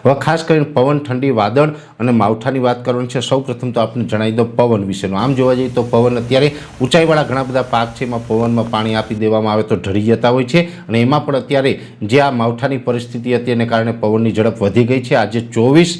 હવે ખાસ કરીને પવન, ઠંડી, વાદળ અને માવઠાની વાત કરવાની છે. સૌ પ્રથમ તો આપણે જણાવી દો પવન વિશેનું. આમ જોવા જઈએ તો પવન અત્યારે ઊંચાઈવાળા ઘણા બધા પાક છે એમાં પવનમાં પાણી આપી દેવામાં આવે તો ઢળી જતા હોય છે, અને એમાં પણ અત્યારે જે આ માવઠાની પરિસ્થિતિ હતી એને કારણે પવનની ઝડપ વધી ગઈ છે. આજે 24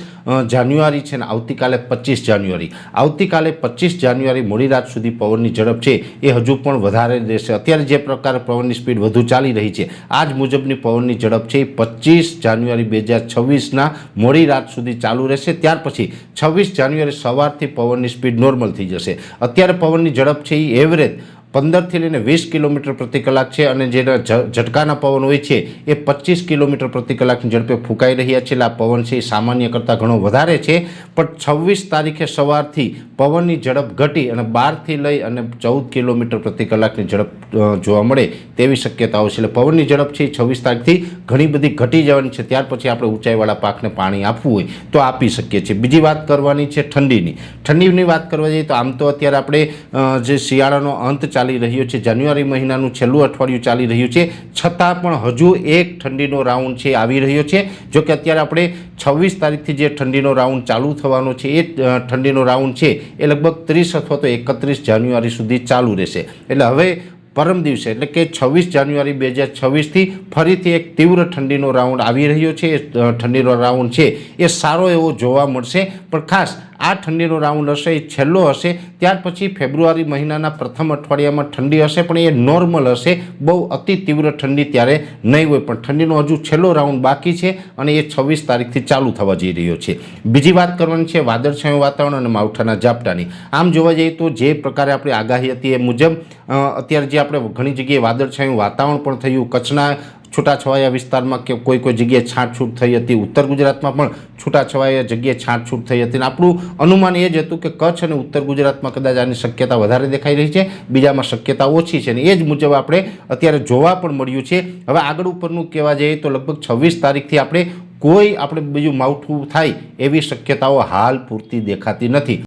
જાન્યુઆરી છે ને આવતીકાલે 25 જાન્યુઆરી. આવતીકાલે 25 જાન્યુઆરી મોડી રાત સુધી પવનની ઝડપ છે એ હજુ પણ વધારે રહેશે. અત્યારે જે પ્રકારે પવનની સ્પીડ વધુ ચાલી રહી છે આ જ મુજબની પવનની ઝડપ છે એ 25 જાન્યુઆરી 2026ના મોડી રાત સુધી ચાલુ રહેશે. ત્યાર પછી 26 જાન્યુઆરી સવારથી પવનની સ્પીડ નોર્મલ થઈ જશે. અત્યારે પવનની ઝડપ છે એ એવરેજ 15 થી લઈને 20 કિલોમીટર પ્રતિ કલાક છે, અને જેના ઝટકાના પવન હોય છે એ 25 કિલોમીટર પ્રતિ કલાકની ઝડપે ફૂંકાઈ રહ્યા છે. એટલે આ પવન છે એ સામાન્ય કરતાં ઘણો વધારે છે. પણ 26 તારીખે સવારથી પવનની ઝડપ ઘટી અને 12થી લઈ અને 14 કિલોમીટર પ્રતિ કલાકની ઝડપ જોવા મળે તેવી શક્યતાઓ છે. એટલે પવનની ઝડપ છે એ 26 તારીખથી ઘણી બધી ઘટી જવાની છે. ત્યાર પછી આપણે ઊંચાઈવાળા પાકને પાણી આપવું હોય તો આપી શકીએ છીએ. બીજી વાત કરવાની છે ઠંડીની. ઠંડીની વાત કરવા જઈએ તો આમ તો અત્યારે આપણે જે શિયાળાનો અંત ચાલી રહ્યો છે, જાન્યુઆરી મહિનાનું છેલ્લું અઠવાડિયું ચાલી રહ્યું છે, છતાં પણ હજુ એક ઠંડીનો રાઉન્ડ છે આવી રહ્યો છે. જો કે અત્યારે આપણે 26 તારીખથી જે ઠંડીનો રાઉન્ડ ચાલુ થવાનો છે એ ઠંડીનો રાઉન્ડ છે એ લગભગ 30 અથવા તો 31 જાન્યુઆરી સુધી ચાલુ રહેશે. એટલે હવે પરમ દિવસે એટલે કે 26 જાન્યુઆરી 2026થી ફરીથી એક તીવ્ર ઠંડીનો રાઉન્ડ આવી રહ્યો છે. એ ઠંડીનો રાઉન્ડ છે એ સારો એવો જોવા મળશે. પણ ખાસ આ ઠંડીનો રાઉન્ડ હશે એ છેલ્લો હશે. ત્યાર પછી ફેબ્રુઆરી મહિનાના પ્રથમ અઠવાડિયામાં ઠંડી હશે, પણ એ નોર્મલ હશે. બહુ અતિ તીવ્ર ઠંડી ત્યારે નહીં હોય. પણ ઠંડીનો હજુ છેલ્લો રાઉન્ડ બાકી છે અને એ 26 તારીખથી ચાલુ થવા જઈ રહ્યો છે. બીજી વાત કરવાની છે વાદળછાયું વાતાવરણ અને માવઠાના ઝાપટાની. આમ જોવા જઈએ તો જે પ્રકારે આપણી આગાહી હતી એ મુજબ અત્યારે જે આપણે ઘણી જગ્યાએ વાદળછાયું વાતાવરણ પણ થયું. કચ્છના છૂટાછવાયા વિસ્તારમાં કે કોઈ જગ્યાએ છાંટછૂટ થઈ હતી. ઉત્તર ગુજરાતમાં પણ છૂટાછવાયા જગ્યાએ છાંટછૂટ થઈ હતી. અને આપણું અનુમાન એ જ હતું કે કચ્છ અને ઉત્તર ગુજરાતમાં કદાચ આની શક્યતા વધારે દેખાઈ રહી છે, બીજામાં શક્યતા ઓછી છે. અને એ જ મુજબ આપણે અત્યારે જોવા પણ મળ્યું છે. હવે આગળ ઉપરનું કહેવા જઈએ તો લગભગ 26 તારીખથી આપણે બીજું માવઠું થાય એવી શક્યતાઓ હાલ પૂરતી દેખાતી નથી.